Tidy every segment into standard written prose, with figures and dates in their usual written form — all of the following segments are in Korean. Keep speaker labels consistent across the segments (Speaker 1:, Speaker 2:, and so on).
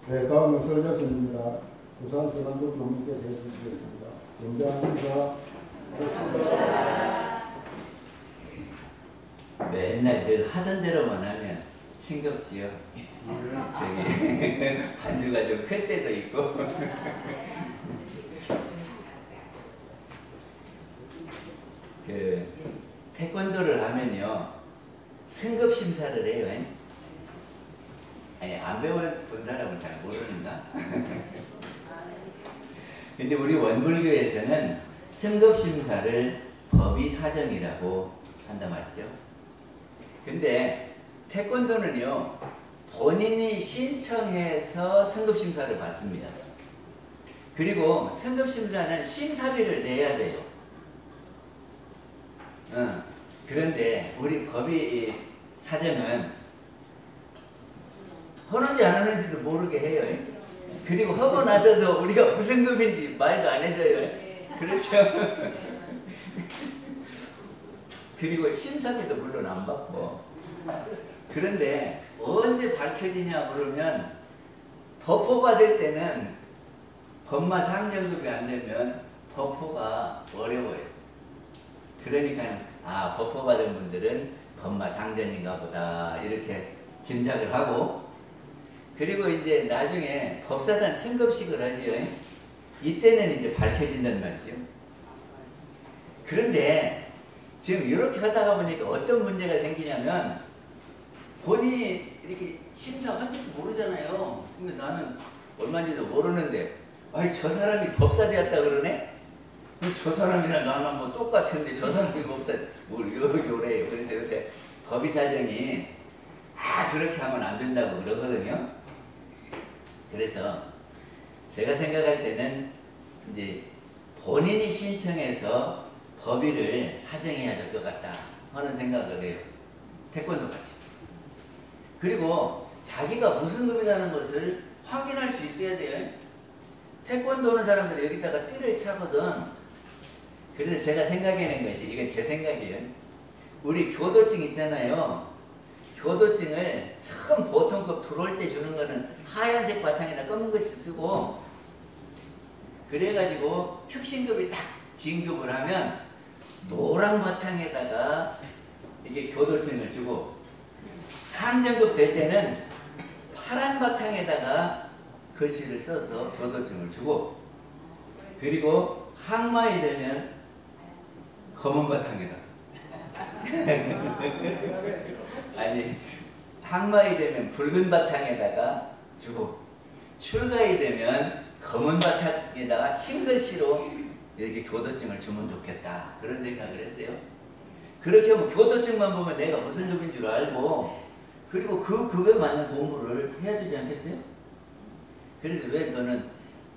Speaker 1: 네, 다음은 설 교수입니다. 부산 서강도 교무께서 해주시겠습니다. 영장합니다.
Speaker 2: 맨날 늘 하던 대로만 하면 싱겁지요. 저기 반주가 좀 클 때도 있고. 그 태권도를 하면요 승급 심사를 해요. 아니 안 배워본 사람은 잘 모르는가? 근데 우리 원불교에서는 승급 심사를 법의사정이라고 한단 말이죠. 근데 태권도는요 본인이 신청해서 승급심사를 받습니다. 그리고 승급심사는 심사비를 내야 돼요. 그런데 우리 법의 사정은 하는지 안 하는지도 모르게 해요. 그리고 하고 나서도 우리가 무슨 급인지 말도 안 해줘요. 그렇죠? 그리고 심사비도 물론 안 받고. 그런데 언제 밝혀지냐 그러면 법포 받을 때는 법마 상정급이 안 되면 법포가 어려워요. 그러니까 아 법포 받은 분들은 법마 상전인가 보다 이렇게 짐작을 하고, 그리고 이제 나중에 법사단 승급식을 하죠. 이때는 이제 밝혀진단 말이죠. 그런데 지금 이렇게 하다가 보니까 어떤 문제가 생기냐면 본인이 이렇게 심사한지도 모르잖아요. 근데 나는 얼마인지도 모르는데 아니 저 사람이 법사 되었다 그러네? 저 사람이나 나는 뭐 똑같은데 저 사람이 법사 뭘 요래요. 그래서 요새 법의사정이 그렇게 하면 안 된다고 그러거든요. 그래서 제가 생각할 때는 이제 본인이 신청해서 법의를 사정해야 될 것 같다 하는 생각을 해요. 태권도 같이. 그리고 자기가 무슨 급이라는 것을 확인할 수 있어야 돼요. 태권도 오는 사람들이 여기다가 띠를 차거든. 그래서 제가 생각해낸 것이, 이건 제 생각이에요. 우리 교도증 있잖아요. 교도증을 처음 보통급 들어올 때 주는 거는 하얀색 바탕에다 검은 글씨 쓰고, 그래가지고 혁신급이 딱 진급을 하면 노란 바탕에다가 이게 교도증을 주고, 상정급 될 때는 파란 바탕에다가 글씨를 써서 교도증을 주고, 그리고 항마이 되면 검은 바탕에다 아니 항마이 되면 붉은 바탕에다가 주고, 출가이 되면 검은 바탕에다가 흰 글씨로 이렇게 교도증을 주면 좋겠다 그런 생각을 했어요. 그렇게 하면 교도증만 보면 내가 무슨 급인 줄 알고, 그리고 그 급에 맞는 공부를 해야 되지 않겠어요? 그래서 왜 너는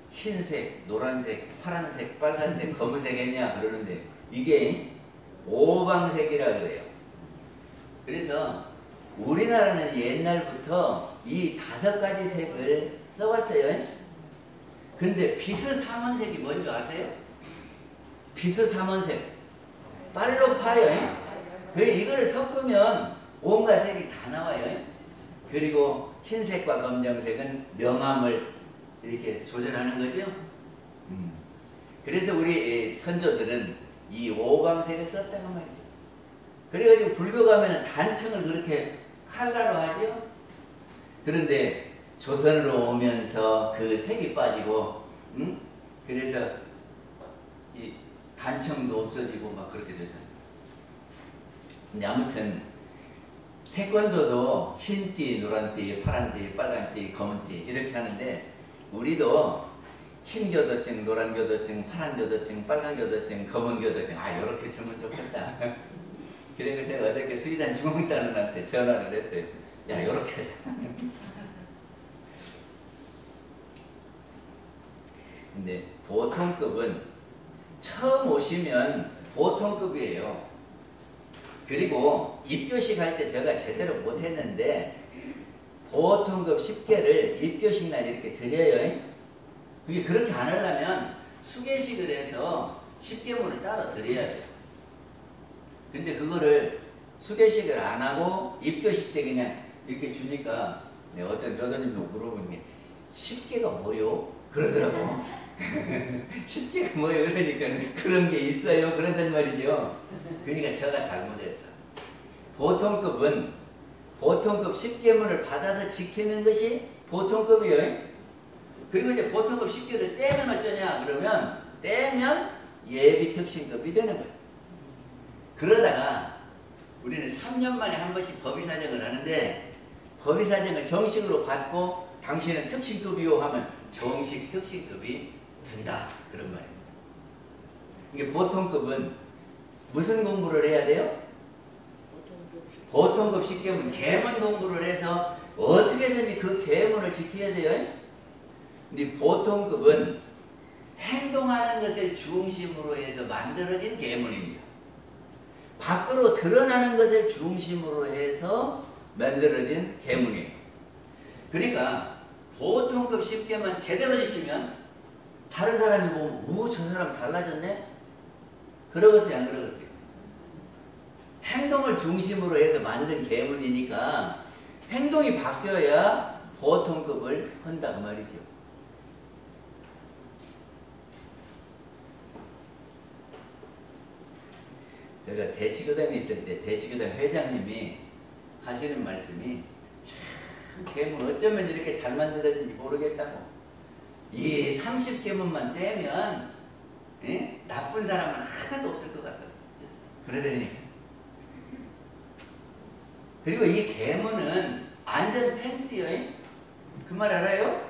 Speaker 2: 흰색, 노란색, 파란색, 빨간색, 검은색 했냐 그러는데 이게 오방색이라 그래요. 그래서 우리나라는 옛날부터 이 5가지 색을 써왔어요. 근데 비스삼원색이 뭔지 아세요? 비스삼원색. 빨로 파요. 그래서 이거를 섞으면 온갖 색이 다 나와요. 그리고 흰색과 검정색은 명암을 이렇게 조절하는 거죠. 그래서 우리 선조들은 이 오방색을 썼다고 말이죠. 그래가지고 불교 가면은 단청을 그렇게 칼라로 하죠. 그런데 조선으로 오면서 그 색이 빠지고, 그래서 이 단청도 없어지고 막 그렇게 되잖아요. 근데 아무튼 태권도도 흰띠, 노란띠, 파란띠, 빨간띠, 검은띠 이렇게 하는데, 우리도 흰 교도증, 노란 교도증, 파란 교도증, 빨간 교도증, 검은 교도증, 이렇게 주면 좋겠다. 그래서 제가 어저께 수의단 주공단원한테 전화를 했어요. 야, 요렇게 하자. 근데 보통급은 처음 오시면 보통급이에요. 그리고 입교식 할 때 제가 제대로 못했는데 보통급 10개를 입교식 날 이렇게 드려요. 그게 그렇게 안 하려면 수계식을 해서 10개문을 따로 드려야 돼요. 근데 그거를 수계식을 안 하고 입교식 때 그냥 이렇게 주니까 어떤 교도님도 물어본 게, 10개가 뭐요? 그러더라고. 10개가 뭐요? 그러니까 그런 게 있어요. 그런단 말이죠. 그러니까 제가 잘못했어. 보통급은 보통급 10계문을 받아서 지키는 것이 보통급이에요. 그리고 이제 보통급 10개를 떼면 어쩌냐? 그러면 떼면 예비 특신급이 되는 거예요. 그러다가 우리는 3년 만에 한 번씩 법의사정을 하는데 법의사정을 정식으로 받고 당신은 특신급이요 하면 정식 특신급이 된다. 그런 말입니다. 이게 보통급은 무슨 공부를 해야 돼요? 보통급 10계문 계문 공부를 해서 어떻게든지 그 계문을 지켜야 돼요. 근데 보통급은 행동하는 것을 중심으로 해서 만들어진 계문입니다. 밖으로 드러나는 것을 중심으로 해서 만들어진 계문이에요. 그러니까 보통급 10개만 제대로 지키면 다른 사람이 보면 오, 저 사람 달라졌네? 그러겠어요? 안 그러겠어요? 행동을 중심으로 해서 만든 계문이니까 행동이 바뀌어야 보통급을 한다 그 말이죠. 제가 대치교당에 있을 때 대치교당 회장님이 하시는 말씀이 참 계문 어쩌면 이렇게 잘 만들었는지 모르겠다고. 이 30계문만 떼면 나쁜 사람은 하나도 없을 것 같다. 그러더니 그리고 이 계문은 안전 펜스요. 그 말 알아요?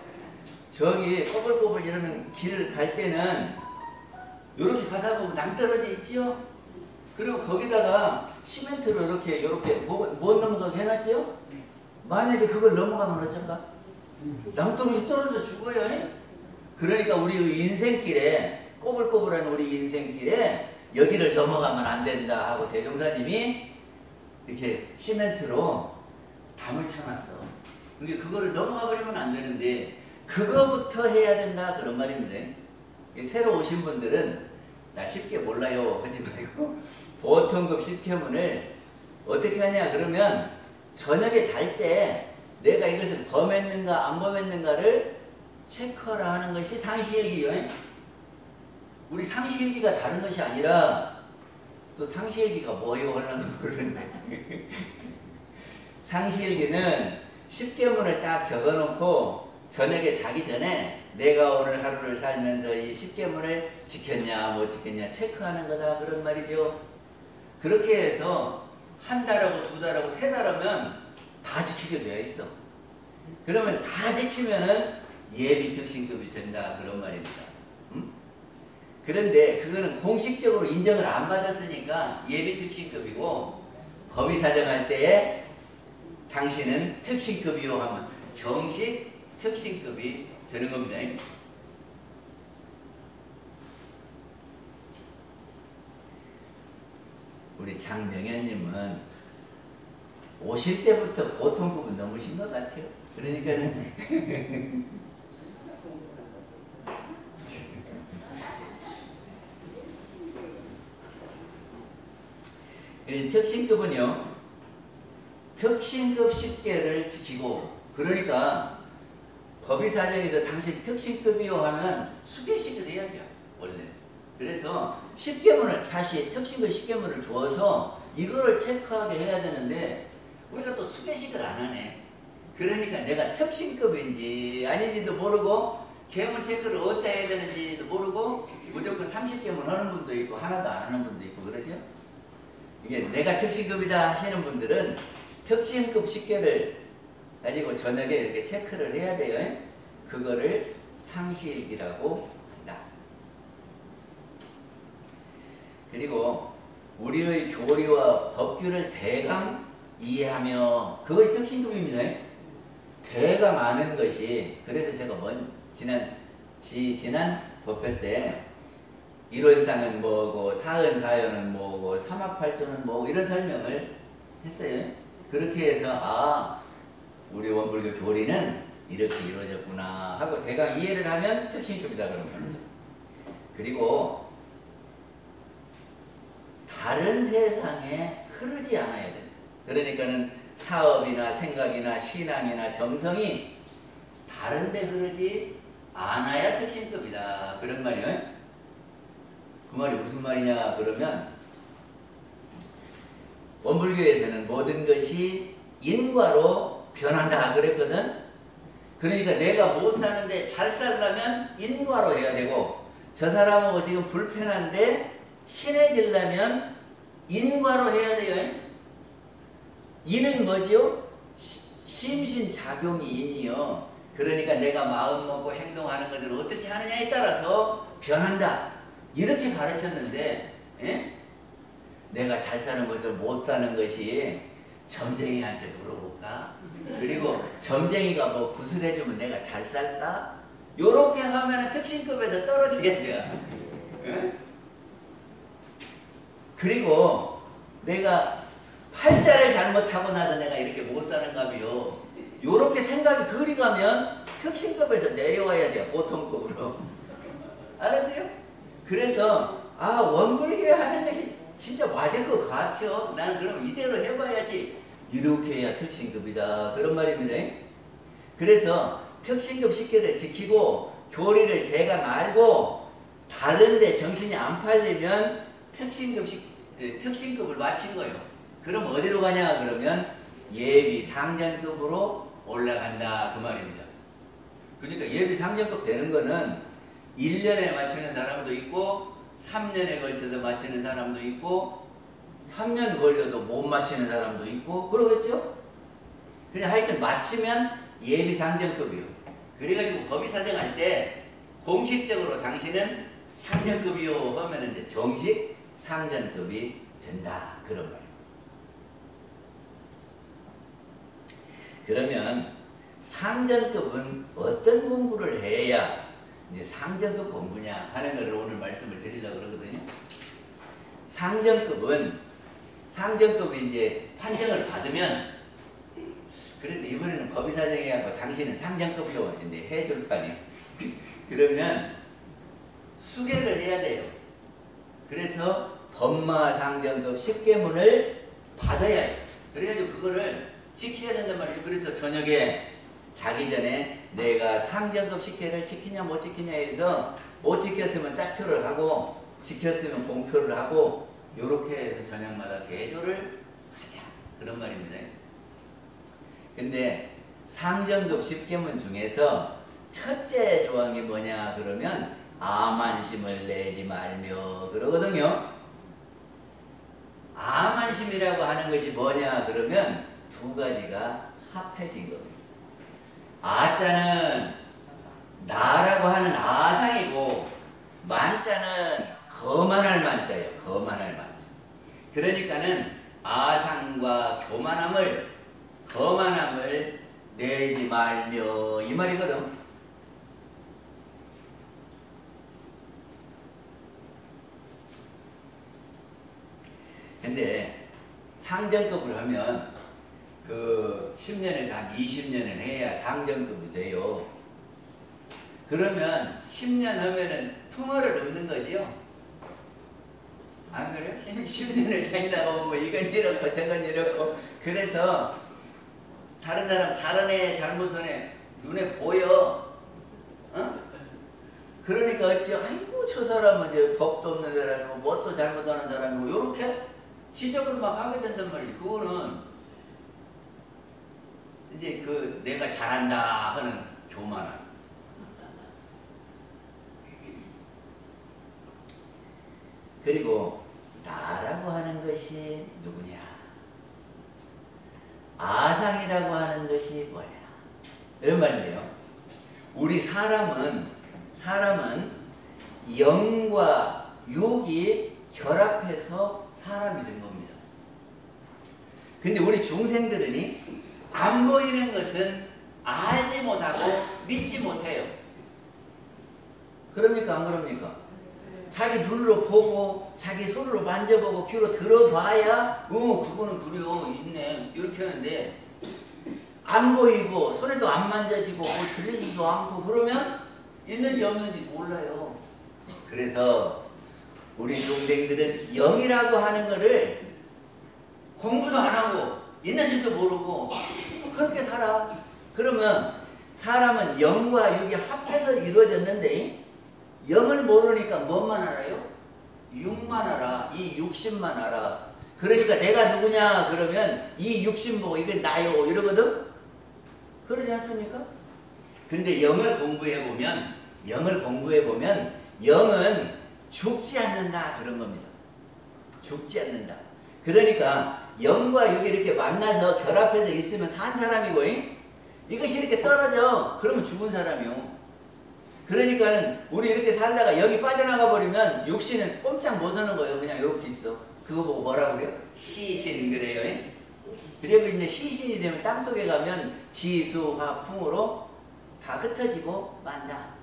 Speaker 2: 저기 꼬불꼬불 이러는 길을 갈 때는 이렇게 가다 보면 낭떠러지 있지요? 그리고 거기다가 시멘트로 이렇게 못 넘어가게 해놨지요? 만약에 그걸 넘어가면 어쩔까? 낭떠러지 떨어져 죽어요. 그러니까 우리 인생길에 꼬불꼬불한 우리 인생길에 여기를 넘어가면 안 된다 하고 대종사님이 이렇게 시멘트로 담을 쳐놨어. 그러니까 그거를 넘어가 버리면 안 되는데 그거부터 해야 된다 그런 말입니다. 새로 오신 분들은 나 쉽게 몰라요 하지 말고 보통급 10계문을 어떻게 하냐 그러면 저녁에 잘 때 내가 이것을 범했는가 안 범했는가를 체크하라 하는 것이 상시일기요. 우리 상시일기가 다른 것이 아니라 또 상시일기가 뭐요 하는 걸 모르는데 상시일기는 10계문을 딱 적어놓고 저녁에 자기 전에 내가 오늘 하루를 살면서 이 10계문을 지켰냐 못 지켰냐 체크하는 거다 그런 말이죠. 그렇게 해서 한 달하고 두 달하고 세 달하면 다 지키게 되어 있어. 그러면 다 지키면은 예비 특신급이 된다 그런 말입니다. 그런데 그거는 공식적으로 인정을 안 받았으니까 예비 특신급이고 법의사정할 때에 당신은 특신급이요 하면 정식 특신급이 되는 겁니다. 우리 장명현님은 오실 때부터 보통급은 넘으신 것 같아요. 그러니까는 특신급은요 특신급 10개를 지키고 그러니까 법의사정에서 당신 특신급이요 하면 수개씩을 해야죠 원래. 그래서 10계문을 다시 특신급 10계문을 주어서 이거를 체크하게 해야 되는데 우리가 또 수개씩을 안 하네. 그러니까 내가 특신급인지 아닌지도 모르고 계문 체크를 어디다 해야 되는지도 모르고 무조건 30계문 하는 분도 있고 하나도 안 하는 분도 있고 그러죠. 이게 내가 특신급이다 하시는 분들은 특신급 10개를 가지고 저녁에 이렇게 체크를 해야 돼요. 그거를 상시일기라고 한다. 그리고 우리의 교리와 법규를 대강 이해하며 그것이 특신급입니다. 대강 아는 것이 그래서 제가 지난 법회 때 일원상은 뭐고 사은사연은 뭐고 삼합팔조는 뭐고 이런 설명을 했어요. 그렇게 해서 우리 원불교 교리는 이렇게 이루어졌구나 하고 대강 이해를 하면 특신급이다 그런 말이죠. 그리고 다른 세상에 흐르지 않아야 된다. 그러니까는 사업이나 생각이나 신앙이나 정성이 다른데 흐르지 않아야 특신급이다. 그런 말이에요. 그 말이 무슨 말이냐 그러면 원불교에서는 모든 것이 인과로 변한다 그랬거든. 그러니까 내가 못 사는데 잘 살려면 인과로 해야 되고, 저 사람하고 지금 불편한데 친해지려면 인과로 해야 돼요. 인은 뭐지요? 심신작용이 인이요. 그러니까 내가 마음 먹고 행동하는 것을 어떻게 하느냐에 따라서 변한다. 이렇게 가르쳤는데, 예? 내가 잘 사는 것을 못 사는 것이 점쟁이한테 물어볼까? 그리고 점쟁이가 뭐 구슬해주면 내가 잘 살까? 요렇게 하면 특신급에서 떨어지게 돼요. 예? 그리고 내가 팔자를 잘못하고 나서 내가 이렇게 못 사는가비요. 요렇게 생각이 그리 가면 특신급에서 내려와야 돼요. 보통급으로. 알았어요? 그래서 원불교 하는 것이 진짜 맞을 것 같아요. 나는 그럼 이대로 해봐야지. 이렇게 해야 특신급이다. 그런 말입니다. 그래서 특신급 식계를 지키고 교리를 대강 알고 다른데 정신이 안 팔리면 특신급을 마친 거예요. 그럼 어디로 가냐 그러면 예비 상전급으로 올라간다. 그 말입니다. 그러니까 예비 상전급 되는 거는 1년에 맞추는 사람도 있고 3년에 걸쳐서 맞추는 사람도 있고 3년 걸려도 못 맞추는 사람도 있고 그러겠죠? 그냥 하여튼 맞추면 예비 상전급이요. 그래가지고 법의사정 할 때 공식적으로 당신은 상전급이요 하면 이제 정식 상전급이 된다. 그런 말이에요. 그러면 상전급은 어떤 공부를 해야 이제 상전급 공부냐 하는 것을 오늘 말씀을 드리려고 그러거든요. 상전급이 이제 판정을 받으면, 그래서 이번에는 법의사정해갖고 당신은 상전급이요 근데 해줄 판이 그러면 수계를 해야 돼요. 그래서 법마 상전급 십계문을 받아야 해요. 그래가지고 그거를 지켜야 된단 말이에요. 그래서 저녁에 자기 전에 내가 상전급 식계를 지키냐 못 지키냐 해서 못 지켰으면 짝표를 하고 지켰으면 공표를 하고 요렇게 해서 저녁마다 대조를 하자. 그런 말입니다. 근데 상전급 십계문 중에서 첫째 조항이 뭐냐 그러면 아만심을 내지 말며 그러거든요. 아만심이라고 하는 것이 뭐냐 그러면 두 가지가 합해진 겁니다. 아자는 나라고 하는 아상이고 만자는 거만할 만자예요. 거만할 만자. 그러니까는 아상과 거만함을 내지 말며 이 말이거든. 근데 상전급을 하면 그 10년에서 한 20년은 해야 상전급이 돼요. 그러면 10년 하면은 풍어를 얻는 거지요. 안 그래요? 10년을 다니다가 보면 이건 이렇고 저건 이렇고 그래서 다른 사람 잘하네 잘못하네 눈에 보여. 어? 그러니까 어찌 아이고 저 사람은 이제 법도 없는 사람이고 뭣도 잘못하는 사람이고 요렇게 지적을 막 하게 된단 말이에요. 그거는 이제 그 내가 잘한다 하는 교만함. 그리고 나라고 하는 것이 누구냐? 아상이라고 하는 것이 뭐냐? 이런 말이에요. 우리 사람은 영과 육이 결합해서 사람이 된 겁니다. 근데 우리 중생들은 안 보이는 것은 알지 못하고 믿지 못해요. 그럽니까 안 그럽니까? 자기 눈으로 보고 자기 손으로 만져보고 귀로 들어봐야 그거는 그래요 있네 이렇게 하는데 안 보이고 손에도 안 만져지고 뭐 들리지도 않고 그러면 있는지 없는지 몰라요. 그래서 우리 동생들은 영이라고 하는 거를 공부도 안 하고 있는지도 모르고 그렇게 살아. 그러면 사람은 영과 육이 합해서 이루어졌는데 영을 모르니까 뭐만 알아요? 육만 알아. 이 육신만 알아. 그러니까 내가 누구냐 그러면 이 육신 보고 이게 나요 이러거든? 그러지 않습니까? 근데 영을 공부해보면 영은 죽지 않는다 그런 겁니다. 죽지 않는다. 그러니까 영과 육이 이렇게 만나서 결합해서 있으면 산 사람이고 이것이 이렇게 떨어져 그러면 죽은 사람이요. 그러니까는 우리 이렇게 살다가 영이 빠져나가 버리면 육신은 꼼짝 못하는 거예요. 그냥 이렇게 있어. 그거 보고 뭐라고 그래요? 시신 그래요. 그리고 이제 시신이 되면 땅속에 가면 지수, 화, 풍으로 다 흩어지고 만다.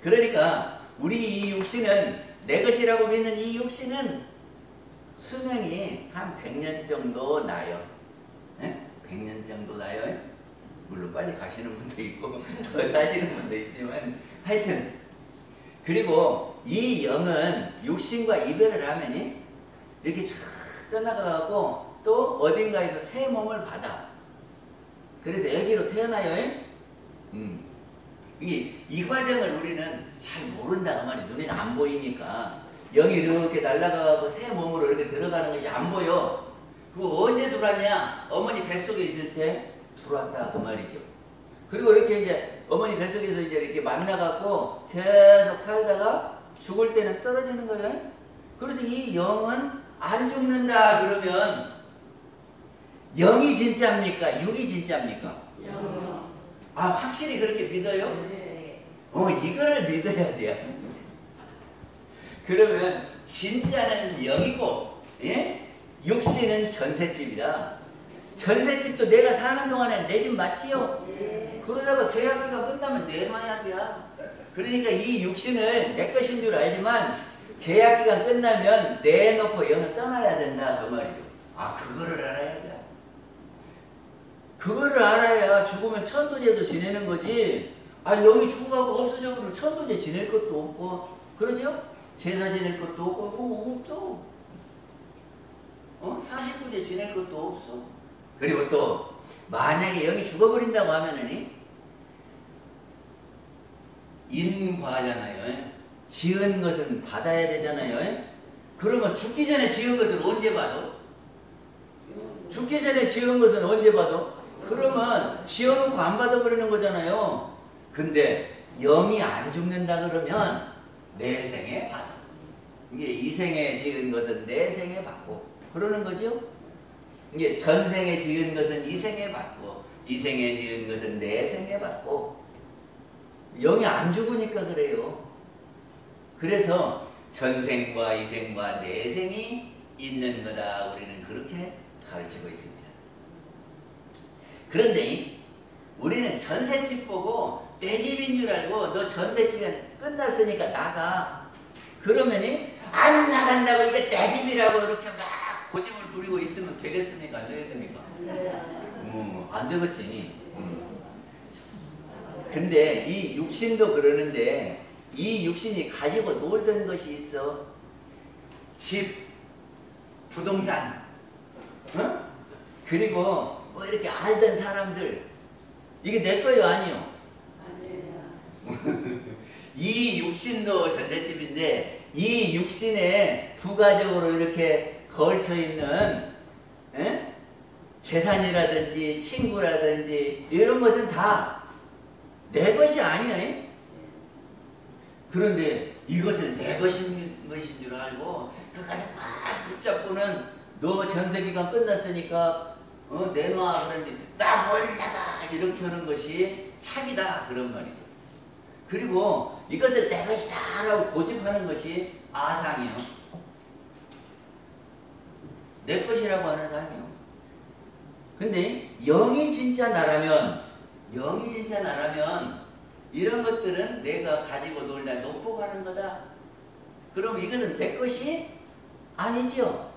Speaker 2: 그러니까 우리 이 육신은 내 것이라고 믿는 이 육신은 수명이 한 100년 정도 나요. 100년 정도 나요. 물론 빨리 가시는 분도 있고 더 사시는 분도 있지만 하여튼 그리고 이 영은 육신과 이별을 하면 이렇게 쫙 떠나가고 또 어딘가에서 새 몸을 받아. 그래서 애기로 태어나요. 이 과정을 우리는 잘 모른다 그 말이에요. 눈에 안 보이니까 영이 이렇게 날아가고 새 몸으로 이렇게 들어가는 것이 안 보여. 그거 언제 들어왔냐? 어머니 뱃속에 있을 때 들어왔다 그 말이죠. 그리고 이렇게 이제 어머니 뱃속에서 이제 이렇게 만나갖고 계속 살다가 죽을 때는 떨어지는 거예요. 그래서 이 영은 안 죽는다 그러면 영이 진짜입니까? 육이 진짜입니까?
Speaker 3: 영이요.
Speaker 2: 아 확실히 그렇게 믿어요?
Speaker 3: 네.
Speaker 2: 이거를 믿어야 돼요. 그러면 진짜는 영이고 육신은 전셋집이다. 전셋집도 내가 사는 동안에 내 집 맞지요?
Speaker 3: 네.
Speaker 2: 그러다가 계약기가 끝나면 내놔야 돼요. 그러니까 이 육신을 내 것인 줄 알지만 계약기간 끝나면 내놓고 영은 떠나야 된다 그 말이죠. 아 그거를 알아야 돼. 그거를 알아야 죽으면 천도제도 지내는 거지. 아 영이 죽어가고 없어져 버리면 천도제 지낼 것도 없고 그러죠? 제사 지낼 것도 없고 그거 없어. 49제 지낼 것도 없어. 그리고 또 만약에 영이 죽어버린다고 하면은 인과잖아요. 지은 것은 받아야 되잖아요. 그러면 죽기 전에 지은 것을 언제 받아? 죽기 전에 지은 것은 언제 받아? 그러면 지어놓고 안 받아버리는 거잖아요. 근데 영이 안 죽는다 그러면 내생에 받아. 이게 이생에 지은 것은 내생에 받고 그러는 거죠. 이게 전생에 지은 것은 이생에 받고 이생에 지은 것은 내생에 받고 영이 안 죽으니까 그래요. 그래서 전생과 이생과 내생이 있는 거다. 우리는 그렇게 가르치고 있습니다. 그런데 우리는 전셋집 보고 내 집인 줄 알고 너 전셋기간 끝났으니까 나가. 그러면이 안 나간다고 이게 내 집이라고 이렇게 막 고집을 부리고 있으면 되겠습니까? 안 되겠습니까? 안 되겠지. 근데 이 육신도 그러는데 이 육신이 가지고 놀던 것이 있어. 집, 부동산, 그리고 뭐 이렇게 알던 사람들. 이게 내 거요 아니요? 이 육신도 전셋집인데 이 육신에 부가적으로 이렇게 걸쳐 있는 재산이라든지 친구라든지 이런 것은 다 내 것이 아니에요. 그런데 이것을 내 것인 줄 알고 그까지 딱 붙잡고는 너 전세기간 끝났으니까 내놔 그러는데 나 뭘 나가 이렇게 하는 것이 착이다 그런 말이죠. 그리고 이것을 내 것이다 라고 고집하는 것이 아상이요. 내 것이라고 하는 상이요. 근데 영이 진짜 나라면 이런 것들은 내가 가지고 놀다 놓고 가는 거다. 그럼 이것은 내 것이 아니죠.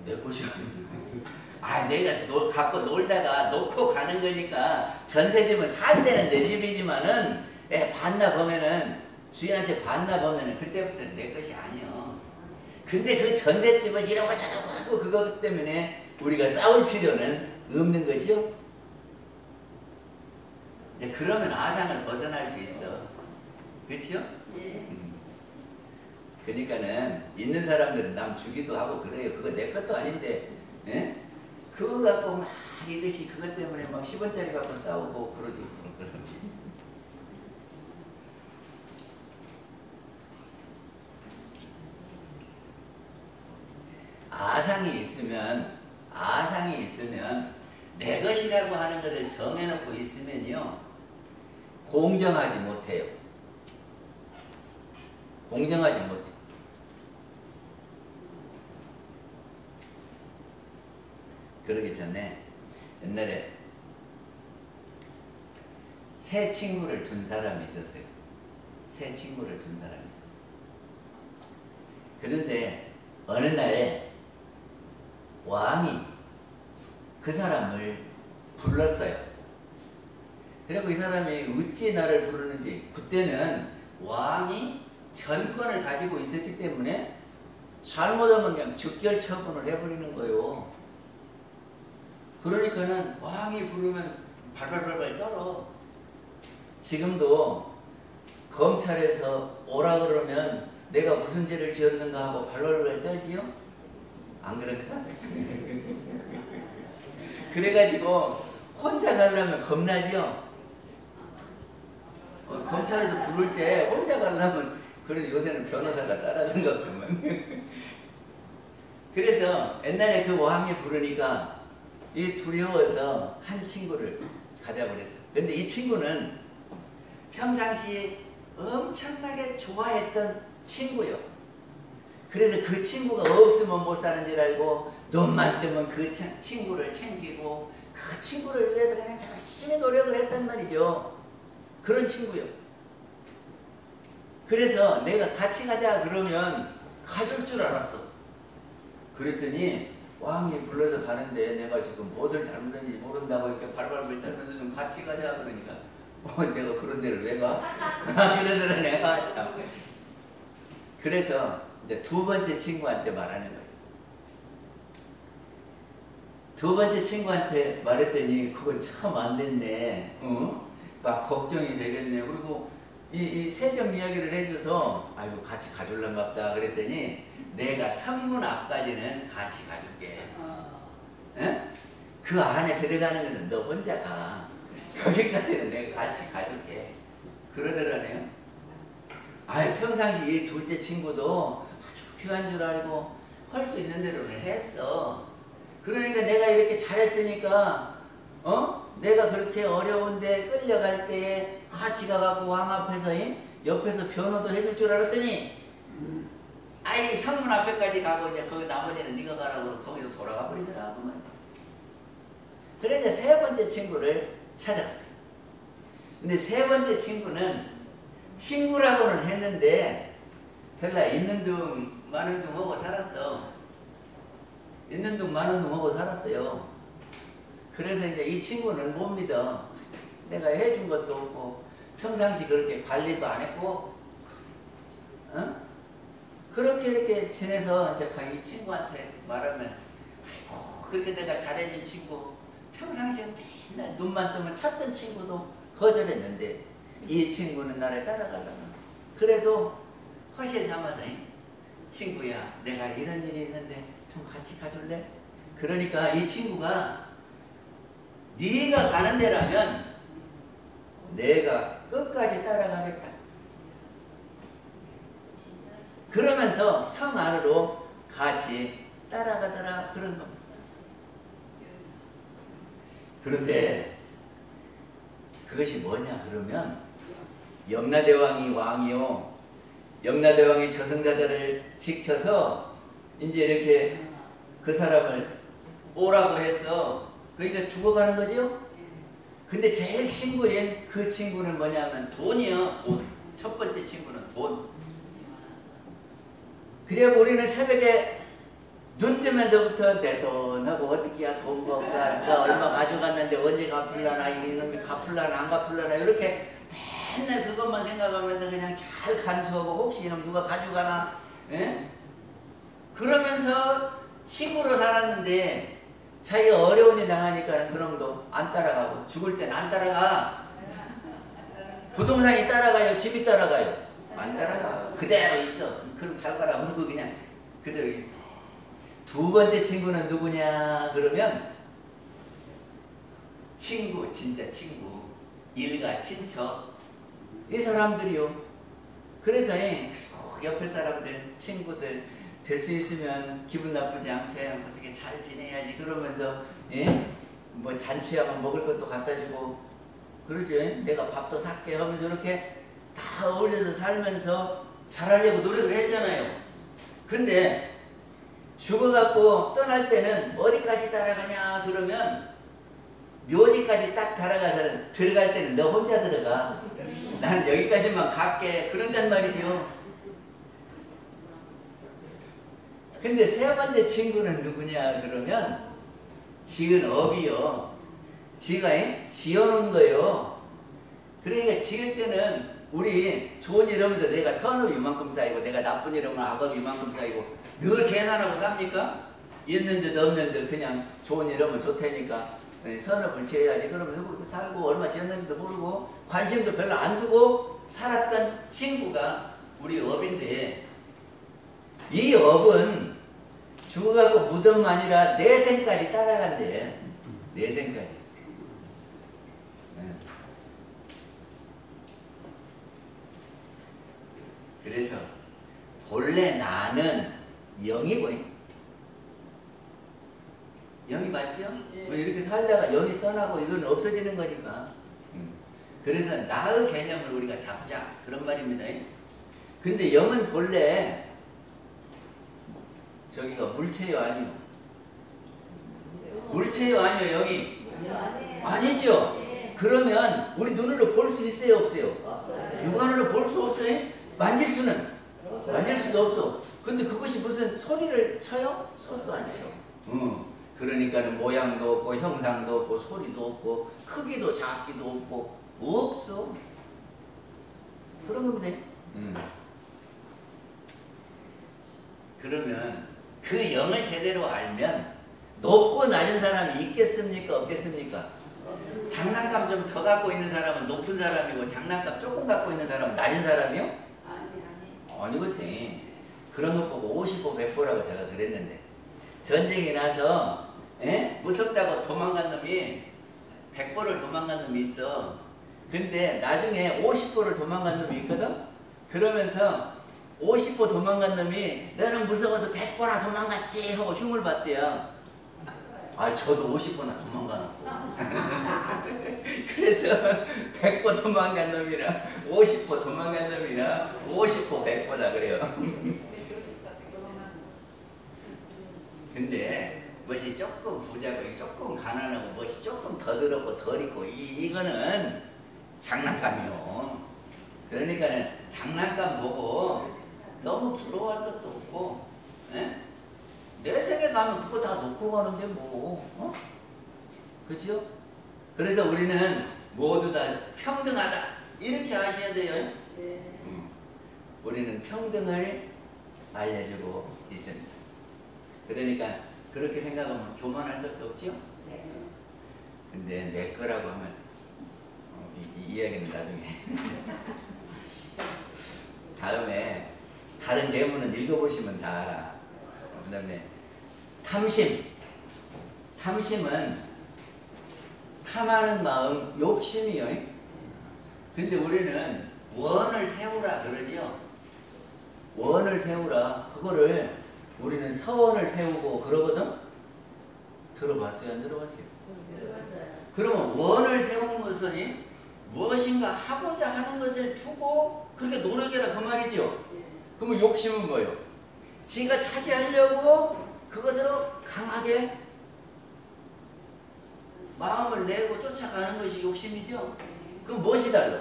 Speaker 2: 내 것이 내가 갖고 놀다가 놓고 가는 거니까 전세집은 살 때는 내 집이지만은 받나 보면은 주인한테 받나 보면은 그때부터는 내 것이 아니요. 근데 그 전세집을 이러고 저러고 하고 그것 때문에 우리가 싸울 필요는 없는 거죠. 이제 그러면 아상을 벗어날 수 있어. 그렇죠?
Speaker 3: 예.
Speaker 2: 그러니까는 있는 사람들은 남 주기도 하고 그래요. 그거 내 것도 아닌데, 예? 그거 갖고 막 이것이 그것 때문에 막 10원짜리 갖고 싸우고 그러지. 아상이 있으면 내 것이라고 하는 것을 정해놓고 있으면요, 공정하지 못해요. 공정하지 못해. 그러기 전에 옛날에 새 친구를 둔 사람이 있었어요. 새 친구를 둔 사람이 있었어요. 그런데 어느 날에 왕이 그 사람을 불렀어요. 그리고 이 사람이 어찌 나를 부르는지, 그때는 왕이 전권을 가지고 있었기 때문에 잘못하면 그냥 즉결 처분을 해버리는 거예요. 그러니까는 왕이 부르면 발발발발 떨어. 지금도 검찰에서 오라 그러면 내가 무슨 죄를 지었는가 하고 발발발발 떨지요? 안 그럴까? 그래가지고 혼자 가려면 겁나지요? 검찰에서 부를 때 혼자 가려면, 그래도 요새는 변호사가 따라간 것 같구만. 그래서 옛날에 그 왕이 부르니까 이 두려워서 한 친구를 가자고 그랬어. 근데 이 친구는 평상시 엄청나게 좋아했던 친구요. 그래서 그 친구가 없으면 못 사는 줄 알고 돈만 뜨면 그 친구를 챙기고 그 친구를 위해서 그냥 열심히 노력을 했단 말이죠. 그런 친구요. 그래서 내가 같이 가자 그러면 가줄 줄 알았어. 그랬더니 왕이 불러서 가는데 내가 지금 무엇을 잘못했는지 모른다고 이렇게 발발발 떨면서 좀 같이 가자 그러니까 내가 그런 데를 왜 가? 그러더라 내가 참. 그래서 이제 두 번째 친구한테 말하는 거예요. 두 번째 친구한테 말했더니 그건 참 안 됐네. 막 걱정이 되겠네. 그리고 이 세정 이야기를 해줘서 아이고 같이 가줄란갑다 그랬더니 내가 성문 앞까지는 같이 가줄게. 응? 그 안에 들어가는 것은 너 혼자 가. 거기까지는 내가 같이 가줄게. 그러더라네요. 아이 평상시 이 둘째 친구도 아주 귀한 줄 알고 할 수 있는 대로는 했어. 그러니까 내가 이렇게 잘했으니까 내가 그렇게 어려운데 끌려갈 때에 같이 가갖고 왕 앞에서 옆에서 변호도 해줄 줄 알았더니 아이 성문 앞에까지 가고 이제 거기 나머지는 네가 가라고 거기서 돌아가 버리더라고. 그래 이제 세 번째 친구를 찾아갔어요. 근데 세 번째 친구는 친구라고는 했는데 별나 있는 둥 많은 둥 하고 살았어. 있는 둥 많은 둥 하고 살았어요. 그래서 이제 이 친구는 못 믿어. 내가 해준 것도 없고 평상시 그렇게 관리도 안 했고 그렇게 이렇게 지내서 이제 이 친구한테 말하면 아이고 그렇게 내가 잘해준 친구 평상시에 맨날 눈만 뜨면 찾던 친구도 거절했는데 이 친구는 나를 따라가려나. 그래도 허실 삼아서 친구야 내가 이런 일이 있는데 좀 같이 가줄래? 그러니까 이 친구가 네가 가는 데라면 내가 끝까지 따라가겠다. 그러면서 성 안으로 같이 따라가더라 그런 겁니다. 그런데 그것이 뭐냐 그러면 염라대왕이 왕이요. 염라대왕이 저승사자를 지켜서 이제 이렇게 그 사람을 오라고 해서 그러니까 죽어가는 거죠. 근데 제일 친구인 그 친구는 뭐냐면 돈이요. 돈. 첫 번째 친구는 돈. 그래 우리는 새벽에 눈 뜨면서부터 내 돈하고 어떻게야 돈 벌까 누가 얼마 가져갔는데 언제 갚을라나 이놈이 갚을라나 안 갚을라나 이렇게 맨날 그것만 생각하면서 그냥 잘 간수하고 혹시 이놈 누가 가져가나 그러면서 친구로 살았는데 자기가 어려운 일 당하니까 그놈도 안 따라가고 죽을 땐 안 따라가. 부동산이 따라가요? 집이 따라가요? 안 따라가. 그대로 있어. 그럼 잘 가라. 그러고 그냥 그대로 있어. 두 번째 친구는 누구냐? 그러면 친구, 진짜 친구. 일가, 친척. 이 사람들이요. 그래서 옆에 사람들, 친구들 될 수 있으면 기분 나쁘지 않게 어떻게 잘 지내야지 그러면서 뭐 잔치하면 먹을 것도 갖다 주고 그러지. 내가 밥도 살게 하면서 이렇게 다 어울려서 살면서 잘하려고 노력을 했잖아요. 근데 죽어갖고 떠날 때는 어디까지 따라가냐 그러면 묘지까지 딱 따라가서 들어갈 때는 너 혼자 들어가. 나는 여기까지만 갈게. 그런단 말이죠. 근데 세 번째 친구는 누구냐 그러면 지은 업이요. 지가 지어놓은 거예요. 그러니까 지을 때는 우리 좋은 일 하면서 내가 선업 이만큼 쌓이고 내가 나쁜 일 하면 악업 이만큼 쌓이고 늘 계산하고 삽니까? 있는 듯 없는 듯 그냥 좋은 일 하면 좋다니까 선업을 지어야지 그러면서 그렇게 살고 얼마 지었는지도 모르고 관심도 별로 안 두고 살았던 친구가 우리 업인데 이 업은 죽어가고 무덤 아니라 내생까지 따라간대. 내생까지. 그래서 본래 나는 영이고 영이 맞죠? 뭐 이렇게 살다가 영이 떠나고 이건 없어지는 거니까. 그래서 나의 개념을 우리가 잡자 그런 말입니다. 근데 영은 본래 저기가 물체요 아니요? 물체요 아니요 영이? 아니죠? 그러면 우리 눈으로 볼 수 있어요 없어요? 육안으로 볼 수 없어요? 만질 수는? 만질 수도 없어. 근데 그것이 무슨 소리를 쳐요? 소리도 안 쳐. 그러니까는 모양도 없고 형상도 없고 소리도 없고 크기도 작기도 없고 없어. 그런 겁니다. 그러면 그 영을 제대로 알면 높고 낮은 사람이 있겠습니까? 없겠습니까? 장난감 좀 더 갖고 있는 사람은 높은 사람이고 장난감 조금 갖고 있는 사람은 낮은 사람이요? 아니거지. 그런 것 보고 50보 100보라고 제가 그랬는데 전쟁이 나서 무섭다고 도망간 놈이 100보를 도망간 놈이 있어. 근데 나중에 50보를 도망간 놈이 있거든? 그러면서 50보 도망간 놈이 너는 무서워서 100보나 도망갔지 하고 흉을 봤대요. 아 저도 50보나 도망가놨고. 그래서 100보 도망간 놈이라 50보 도망간 놈이라 50보 100보다 그래요. 근데 멋이 조금 부자고 조금 가난하고 멋이 조금 더 더럽고 덜 있고 이거는 장난감이요. 그러니까는 장난감 보고 너무 부러워할 것도 없고 내 세계 가면 그거 다 놓고 가는데 뭐 그죠? 그래서 우리는 모두 다 평등하다 이렇게 아셔야 돼요. 우리는 평등을 알려주고 있습니다. 그러니까 그렇게 생각하면 교만할 것도 없죠? 근데 내 거라고 하면 이 이야기는 나중에 다음에 다른 예문은 읽어보시면 다 알아. 그 다음에 탐심. 탐심은 탐하는 마음, 욕심이요. 근데 우리는 원을 세우라 그러지요. 원을 세우라. 그거를 우리는 서원을 세우고 그러거든? 들어봤어요? 안 들어봤어요? 들어봤어요. 그러면 원을 세우는 것은 무엇인가 하고자 하는 것을 두고 그렇게 노력해라 그 말이죠. 그러면 욕심은 뭐예요? 지가 차지하려고 그것으로 강하게 마음을 내고 쫓아가는 것이 욕심이죠. 그럼 무엇이 달라?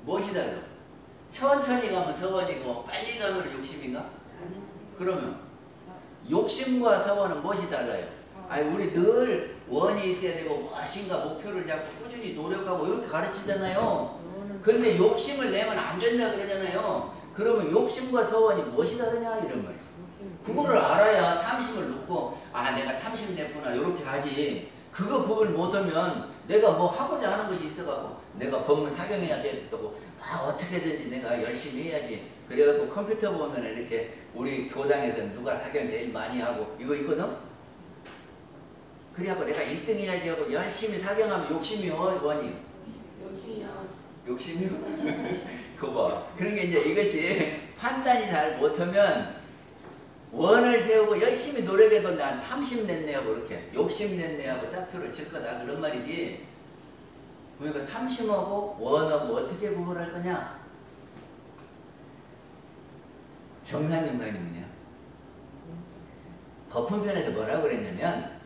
Speaker 2: 무엇이 달라? 천천히 가면 서원이고 빨리 가면 욕심인가? 그러면 욕심과 서원은 무엇이 달라요? 아니 우리 늘 원이 있어야 되고 무엇인가 목표를 잡고 꾸준히 노력하고 이렇게 가르치잖아요. 근데 욕심을 내면 안 된다 그러잖아요. 그러면 욕심과 서원이 무엇이 다르냐 이런 말이에요. 그거를 알아야 탐심을 놓고 아 내가 탐심 냈구나 이렇게 하지. 그거 구분 못하면 내가 뭐 하고자 하는 것이 있어갖고 내가 법문 사경해야 되겠다고 어떻게든지 내가 열심히 해야지. 그래갖고 컴퓨터 보면 이렇게 우리 교당에서 누가 사경 제일 많이 하고 이거 있거든? 그래갖고 내가 1등 해야지 하고 열심히 사경하면 욕심이 원이요. 욕심이요? 그거 봐. 그런 게 이제 이것이 판단이 잘 못하면 원을 세우고 열심히 노력해도 난 탐심 냈네 하고 그렇게 욕심 냈네 하고 짝표를 칠 거다 그런 말이지. 그러니까 탐심하고 원하고 어떻게 구분할 거냐? 정사님 말이군요. 법훈편에서 뭐라고 그랬냐면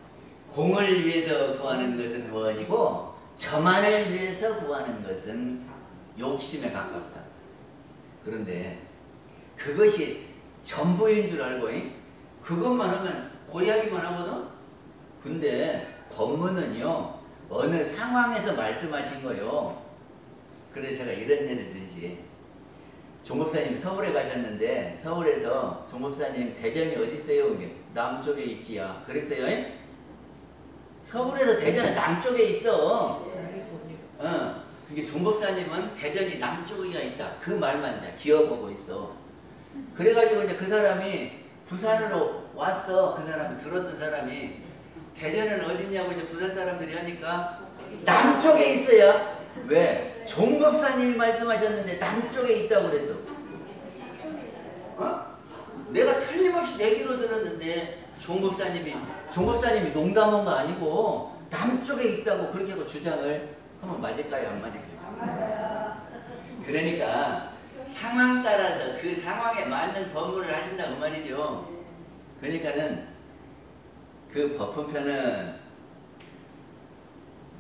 Speaker 2: 공을 위해서 구하는 것은 원이고 저만을 위해서 구하는 것은 욕심에 가깝다. 그런데 그것이 전부인 줄 알고 그것만 하면 고이야기만 하거든. 근데 법문은요 어느 상황에서 말씀하신 거요. 그래서 제가 이런 예를 들지. 종법사님 서울에 가셨는데 서울에서 종법사님 대전이 어디 있어요? 남쪽에 있지야. 그랬어요. 서울에서 대전은 남쪽에 있어. 그게 종법사님은 대전이 남쪽에 있다. 그 말만 이제 기억하고 있어. 그래가지고 이제 그 사람이 부산으로 왔어. 그 사람이 들었던 사람이 대전은 어디냐고 이제 부산 사람들이 하니까 남쪽에 있어요. 왜? 종법사님이 말씀하셨는데 남쪽에 있다고 그랬어. 내가 틀림없이 내기로 들었는데 종법사님이 농담한 거 아니고 남쪽에 있다고 그렇게 하고 주장을 하면 맞을까요? 안 맞을까요? 그러니까 상황 따라서 그 상황에 맞는 법문을 하신다고 말이죠. 그러니까는 그 법훈편은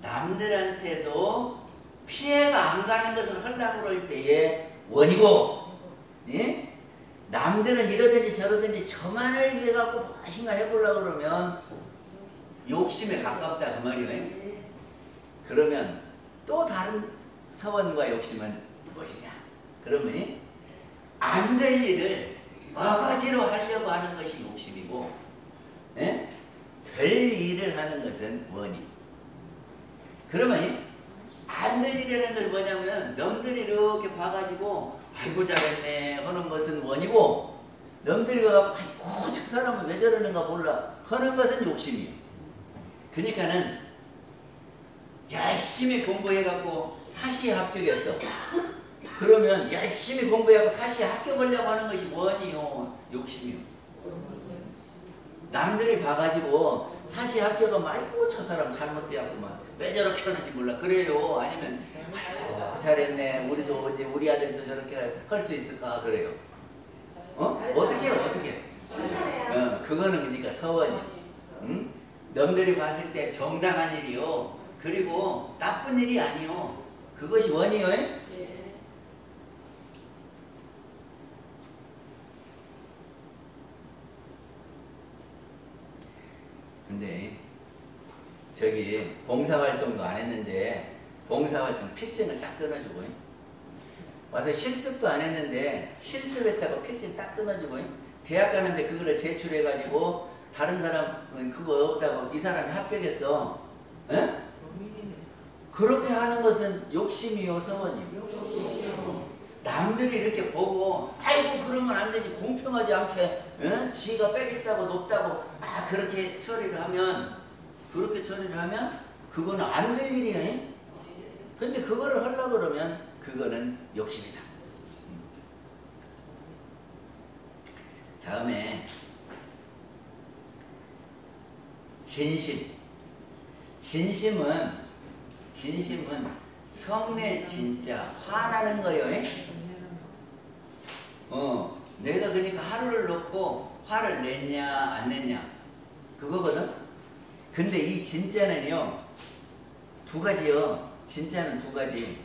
Speaker 2: 남들한테도 피해가 안 가는 것을 하려고 그럴 때의 원이고, 예? 남들은 이러든지 저러든지 저만을 위해 갖고 무엇인가 해보려고 그러면 욕심에 가깝다 그 말이에요. 그러면 또 다른 서원과 욕심은 무엇이냐? 그러면 안 될 일을 어거지로 하려고 하는 것이 욕심이고, 예? 될 일을 하는 것은 원이. 그러면 안 될 일이라는 것은 뭐냐면 남들이 이렇게 봐가지고 아이고 잘했네 하는 것은 원이고, 남들이 와갖고 아이고 저 사람은 왜 저러는가 몰라 하는 것은 욕심이에요. 그러니까는 열심히 공부해갖고 사시에 합격했어. 그러면 열심히 공부해갖고 사시에 합격하려고 하는 것이 원이요, 욕심이요. 남들이 봐가지고 사시에 합격하면 아이고 저 사람 잘못되었구만 왜 저렇게 하는지 몰라 그래요. 아니면 아이고 잘했네 우리도 이제 우리 아들도 저렇게 할 수 있을까 그래요. 어떻게 해요? 어떻게? 그거는 그러니까 서원이. 응? 남들이 봤을 때 정당한 일이요. 그리고 나쁜 일이 아니요. 그것이 원이요. 근데 저기 봉사활동도 안 했는데 봉사활동 필증을 딱 끊어주고 와서 실습도 안 했는데 실습했다고 필증 딱 끊어주고 대학 가는데 그거를 제출해가지고 다른 사람은 그거 없다고 이 사람이 합격했어. 에? 그렇게 하는 것은 욕심이요, 서원이요? 남들이 이렇게 보고 아이고 그러면 안 되지 공평하지 않게 지가 빼겠다고 높다고 그렇게 처리를 하면 그거는 안 될 일이에요. 근데 그거를 하려고 그러면 그거는 욕심이다. 다음에 진심은 성내 진짜 화나는 거예요. 내가 그러니까 하루를 놓고 화를 냈냐 안 냈냐 그거거든. 근데 이 진짜는요 두 가지요. 진짜는 두 가지.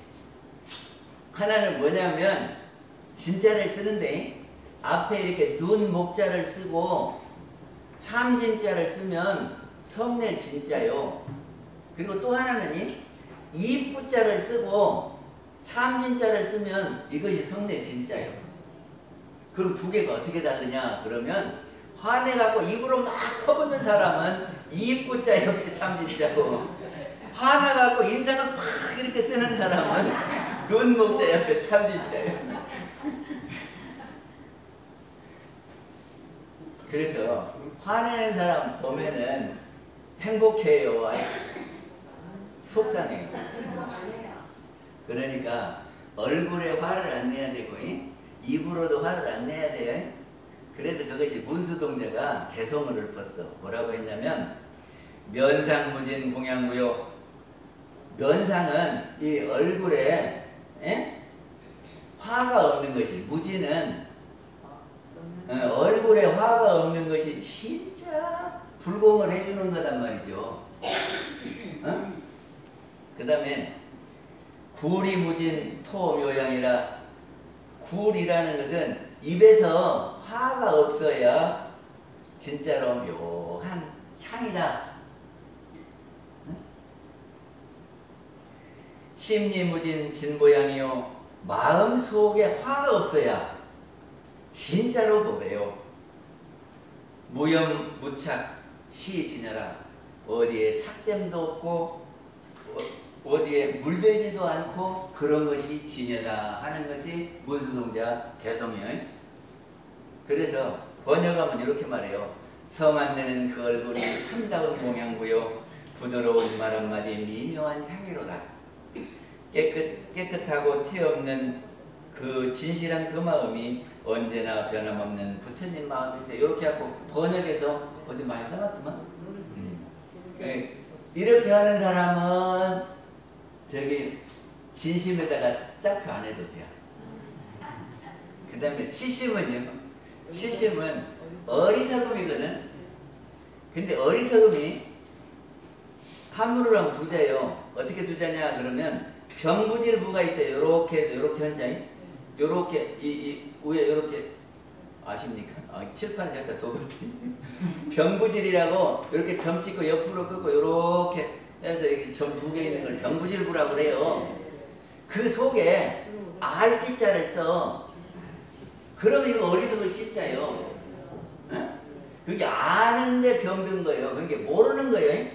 Speaker 2: 하나는 뭐냐면 진짜를 쓰는데 앞에 이렇게 눈 목자를 쓰고 참 진짜를 쓰면 성내 진짜요. 그리고 또 하나는 이쁘자를 쓰고 참 진짜를 쓰면 이것이 성내 진짜요. 그럼 두 개가 어떻게 다르냐? 그러면 화내갖고 입으로 막 퍼붓는 사람은 이쁘자 옆에 참 진짜고 화나갖고 인상을 팍 이렇게 쓰는 사람은 눈 목자 옆에 참진자예요. 그래서 화내는 사람 보면은 행복해요, 속상해요. 그러니까 얼굴에 화를 안 내야 되고 입으로도 화를 안 내야 돼요. 그래서 그것이 문수동자가 개성을 읊었어. 뭐라고 했냐면 면상무진 공양구요. 면상은 이 얼굴에 화가 없는 것이, 무진은 얼굴에 화가 없는 것이 진짜 불공을 해주는 거단 말이죠. 그 다음에 굴이무진 토묘양이라. 굴이라는 것은 입에서 화가 없어야 진짜로 묘한 향이다. 심리무진 진보양이요. 마음속에 화가 없어야 진짜로 보배요. 무염무착 시진여라. 어디에 착됨도 없고 어디에 물들지도 않고 그런 것이 진여다 하는 것이 문수동자 개성이에요. 그래서 번역하면 이렇게 말해요. 성 안내는 그 얼굴이 참다운 공양구요. 부드러운 말 한마디 미묘한 향기로다. 깨끗하고 티 없는 그 진실한 그 마음이 언제나 변함없는 부처님 마음이세요. 이렇게 하고 번역해서 어디 많이 써놨더만. 이렇게 하는 사람은 저기 진심에다가 짝표 안 해도 돼요. 그 다음에 치심은요. 치심은 어리석음이거든. 근데 어리석음이 한문으로 하면 두자예요. 어떻게 두자냐 그러면 병부질부가 있어요. 요렇게 해서 요렇게 한 장이 요렇게 이 위에 요렇게 아십니까? 칠판을 갖다 둬볼게요. 병부질이라고 이렇게 점 찍고 옆으로 끄고 요렇게 해서 이렇게 점 두 개 있는 걸 병부질부라고 그래요. 그 속에 알지자를 써. 그러면 이거 어리석은 지자예요. 그게 아는데 병든 거예요. 그게 모르는 거예요.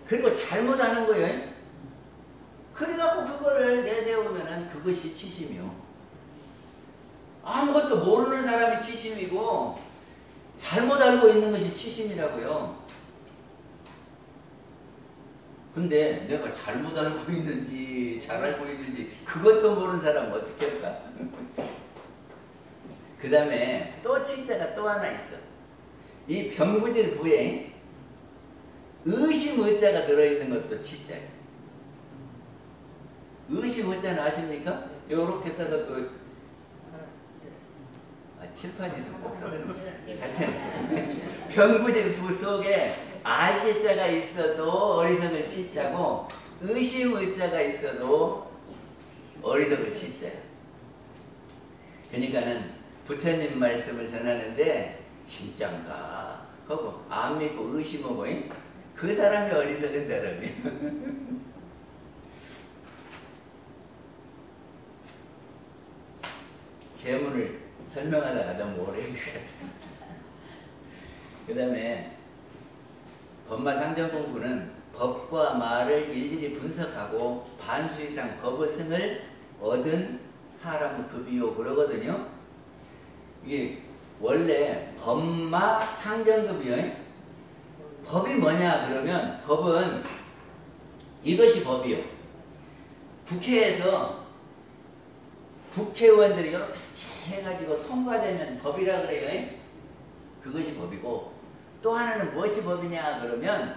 Speaker 2: 그리고 잘못하는 거예요. 그래갖고 그거를 내세우면은 그것이 치심이요. 아무것도 모르는 사람이 치심이고 잘못 알고 있는 것이 치심이라고요. 근데 내가 잘못 알고 있는지 잘 알고 있는지 그것도 모르는 사람은 어떻게 할까? 그 다음에 또 치자가 또 하나 있어. 이 병부질 부에 의심 의자가 들어있는 것도 치자예요. 의심 의자는 아십니까? 요렇게 써갖고 칠판이 있으면 꼭 써야 되는 거예요. 하여튼 병부질 부 속에 알지자가 있어도 어리석을 치자고 의심 의자가 있어도 어리석을 치자야. 그러니까는 부처님 말씀을 전하는데 진짠가 하고 안 믿고 의심하고 그 사람이 어리석은 사람이에요. 계문을 설명하다가 너무 오래 한 것 같아요. 그 다음에 법마상정 공부는 법과 말을 일일이 분석하고 반수 이상 법의승을 얻은 사람을 급이요 그러거든요. 이게 원래 법마상정급이요. 법이 뭐냐 그러면 법은 이것이 법이요. 국회에서 국회의원들이 이렇게 해가지고 통과되면 법이라 그래요. 그것이 법이고 또 하나는 무엇이 법이냐 그러면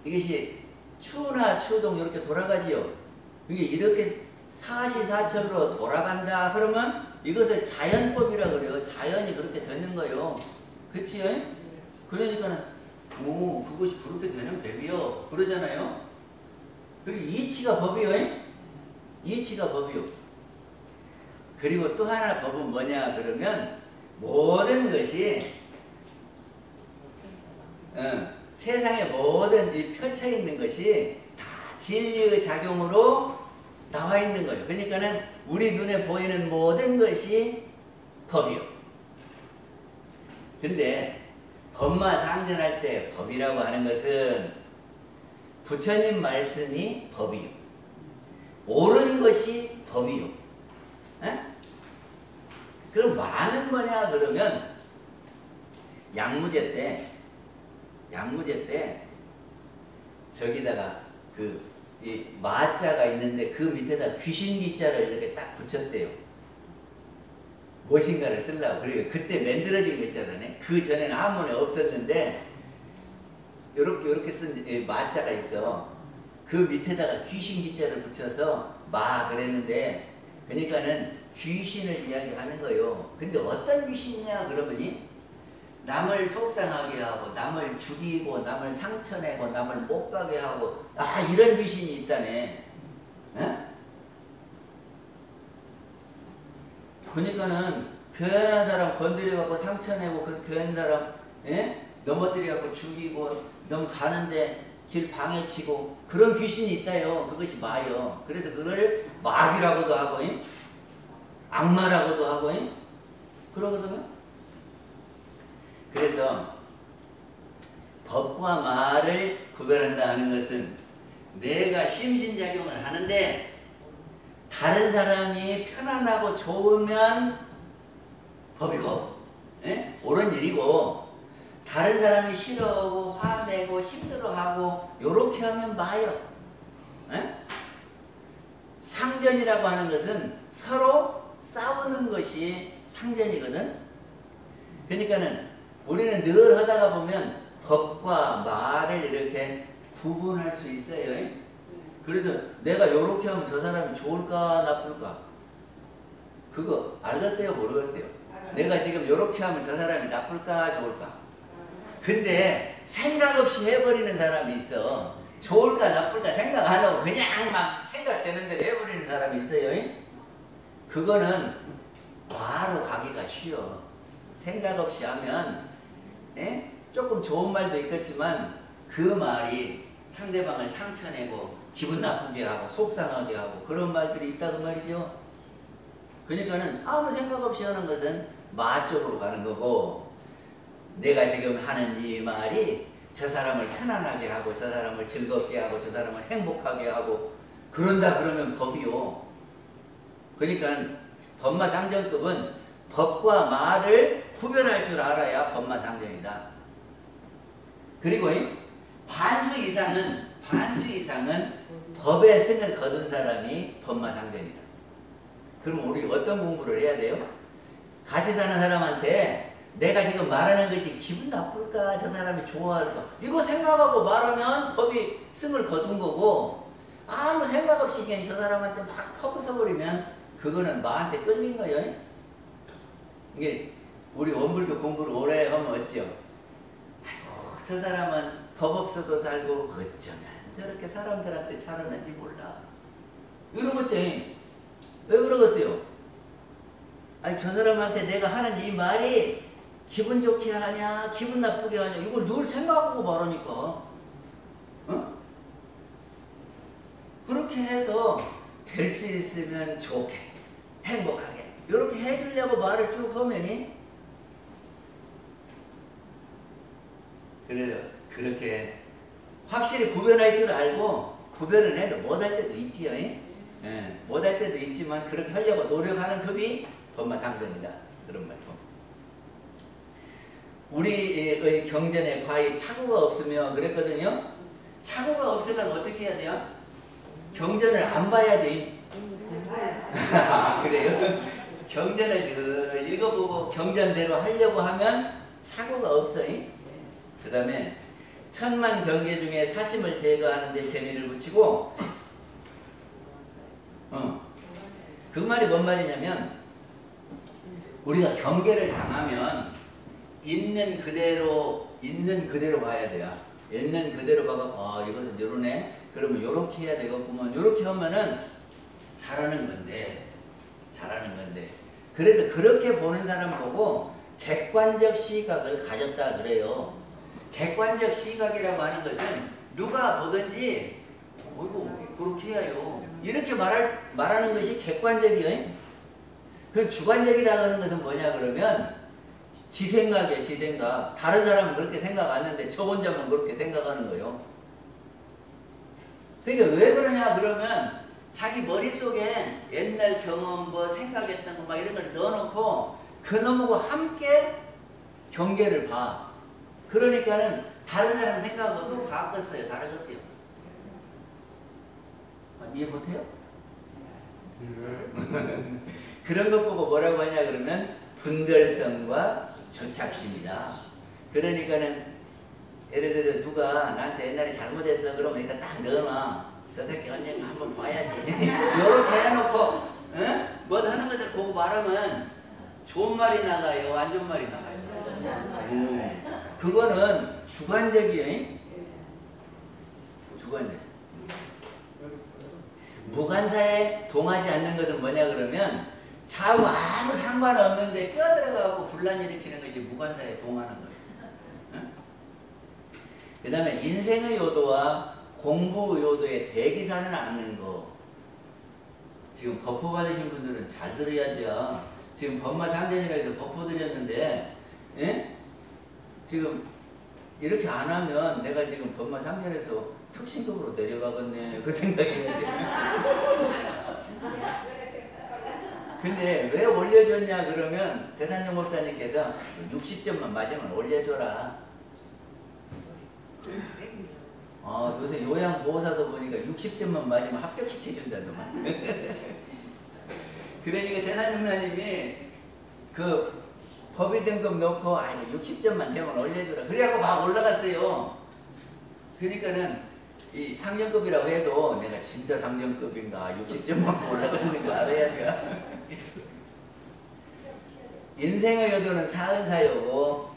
Speaker 2: 이것이 추나 추동 이렇게 돌아가지요. 이게 이렇게 사시사철로 돌아간다 그러면 이것을 자연법이라 그래요. 자연이 그렇게 되는 거예요. 그치요? 그러니까는 오 그것이 그렇게 되는 법이요 그러잖아요. 그리고 이치가 법이요. 이치가 법이요. 그리고 또 하나 법은 뭐냐 그러면 모든 것이 세상의 모든 이 펼쳐 있는 것이 다 진리의 작용으로 나와 있는 거예요. 그러니까는 우리 눈에 보이는 모든 것이 법이요. 근데 법마 상전할 때 법이라고 하는 것은 부처님 말씀이 법이요. 옳은 것이 법이요. 에? 그럼 마는 뭐냐 그러면 양무제 때 저기다가 이 마자가 있는데 그 밑에다 귀신기자를 이렇게 딱 붙였대요. 무엇인가를 쓰려고. 그리고 그때 만들어진 거 있잖아요. 그 전에는 한문에 없었는데 요렇게 쓴 마자가 있어. 그 밑에다가 귀신기자를 붙여서 마 그랬는데, 그러니까는 귀신을 이야기하는 거예요. 근데 어떤 귀신이냐 그러더니 남을 속상하게 하고 남을 죽이고 남을 상처내고 남을 못 가게 하고 이런 귀신이 있다네. 에? 그러니까는 괜한 사람 건드려갖고 상처내고 그 괜한 사람 넘어뜨려갖고 죽이고 너무 가는데 길 방해치고 그런 귀신이 있다요. 그것이 마요. 그래서 그걸 마귀라고도 하고 악마라고도 하고 그러거든요. 그래서 법과 마를 구별한다 하는 것은 내가 심신작용을 하는데 다른 사람이 편안하고 좋으면 법이고 옳은 일이고, 다른 사람이 싫어하고 화내고 힘들어하고 요렇게 하면 마요. 상전이라고 하는 것은 서로 싸우는 것이 상전이거든. 그러니까는 우리는 늘 하다가 보면 법과 마를 이렇게 구분할 수 있어요. 그래서 내가 요렇게 하면 저 사람이 좋을까 나쁠까? 그거 알겠어요 모르겠어요? 내가 지금 요렇게 하면 저 사람이 나쁠까 좋을까? 근데 생각 없이 해버리는 사람이 있어. 좋을까 나쁠까 생각 안 하고 그냥 막 생각되는 대로 해버리는 사람이 있어요. 그거는 바로 가기가 쉬워. 생각 없이 하면 조금 좋은 말도 있겠지만 그 말이 상대방을 상처내고 기분 나쁘게 하고 속상하게 하고 그런 말들이 있다고 말이죠. 그러니까는 아무 생각 없이 하는 것은 마 쪽으로 가는 거고, 내가 지금 하는 이 말이 저 사람을 편안하게 하고 저 사람을 즐겁게 하고 저 사람을 행복하게 하고 그런다 그러면 법이요. 그러니까 법마상정급은 법과 마를 구별할 줄 알아야 법마상정이다. 그리고 반수 이상은 법의 승을 거둔 사람이 법마상정이다. 그럼 우리 어떤 공부를 해야 돼요? 같이 사는 사람한테 내가 지금 말하는 것이 기분 나쁠까 저 사람이 좋아할까 이거 생각하고 말하면 법이 승을 거둔 거고, 아무 생각 없이 그냥 저 사람한테 막 퍼부숴버리면 그거는 마한테 끌린 거예요. 이게 우리 원불교 공부를 오래 하면 어찌요? 아이고 저 사람은 법 없어도 살고 어쩌면 저렇게 사람들한테 잘하는지 몰라 이러겠지. 왜 그러겠어요? 아니 저 사람한테 내가 하는 이 말이 기분 좋게 하냐 기분 나쁘게 하냐 이걸 늘 생각하고 말하니까 그렇게 해서 될 수 있으면 좋게 행복하게 이렇게 해주려고 말을 쭉 하면이, 그래서 그렇게 확실히 구별할 줄 알고 구별을 해도 못할 때도 있지요. 못할 때도 있지만 그렇게 하려고 노력하는 급이 법마상정이다. 그런 말도. 우리의 경전에 과히 착오가 없으면 그랬거든요. 착오가 없으려면 어떻게 해야 돼요? 경전을 안 봐야지. 그래요? 경전을 늘 읽어보고 경전대로 하려고 하면 착오가 없어요. 그 다음에 천만 경계 중에 사심을 제거하는 데 재미를 붙이고, 그 말이 뭔 말이냐면 우리가 경계를 당하면 있는 그대로 봐야 돼요. 있는 그대로 봐가 이것은 요러네. 그러면 요렇게 해야 되겠구먼. 요렇게 하면은 잘하는 건데. 그래서 그렇게 보는 사람 보고 객관적 시각을 가졌다 그래요. 객관적 시각이라고 하는 것은 누가 보든지 어이구 그렇게 해야요. 이렇게 말하는 것이 객관적이에요. 그럼 주관적이라고 하는 것은 뭐냐 그러면 지 생각이에요. 지 생각. 다른 사람은 그렇게 생각 안 하는데 저 혼자만 그렇게 생각하는 거예요. 그러니까 왜 그러냐 그러면 자기 머릿속에 옛날 경험 뭐 생각했던 거 막 이런 걸 넣어놓고 그놈하고 함께 경계를 봐. 그러니까는 다른 사람 생각하고도 바뀌었어요. 다르겠어요. 이해 못해요? 그런 것 보고 뭐라고 하냐 그러면 분별성과 조착심이다. 그러니까는 예를 들어 누가 나한테 옛날에 잘못했어 그러면 일단 딱 넣어놔. 저 새끼 언젠가 한번 봐야지. 요렇게 해놓고 응? 뭐 하는 것을 보고 말하면 좋은 말이 나가요? 안 좋은 말이 나가요? 그거는 주관적이에요. 주관적. 무관사에 동하지 않는 것은 뭐냐 그러면 좌우 아무 상관없는데 끼어들어가고 분란 일으키는 것이 무관사에 동하는 거예요. 응? 그 다음에 인생의 요도와 공부 요도의 대기사는 아는 거. 지금 법포 받으신 분들은 잘 들어야 돼요. 지금 법마 3년이라 해서 법포 드렸는데 예? 지금 이렇게 안 하면 내가 지금 법마 3년에서 특신급으로 내려가겠네 그 생각이 근데 왜 올려줬냐 그러면 대산영 목사님께서 60점만 맞으면 올려줘라. 요새 요양보호사도 보니까 60점만 맞으면 합격시켜준다더만. 그러니까 대산영 목사님이 그 법의 등급 놓고 60점만 되면 올려줘라. 그래갖고 막 올라갔어요. 그러니까는 이 상정급이라고 해도 내가 진짜 상정급인가 60점만 올라가는 거 알아야 돼. 인생의 요도는 사은사요고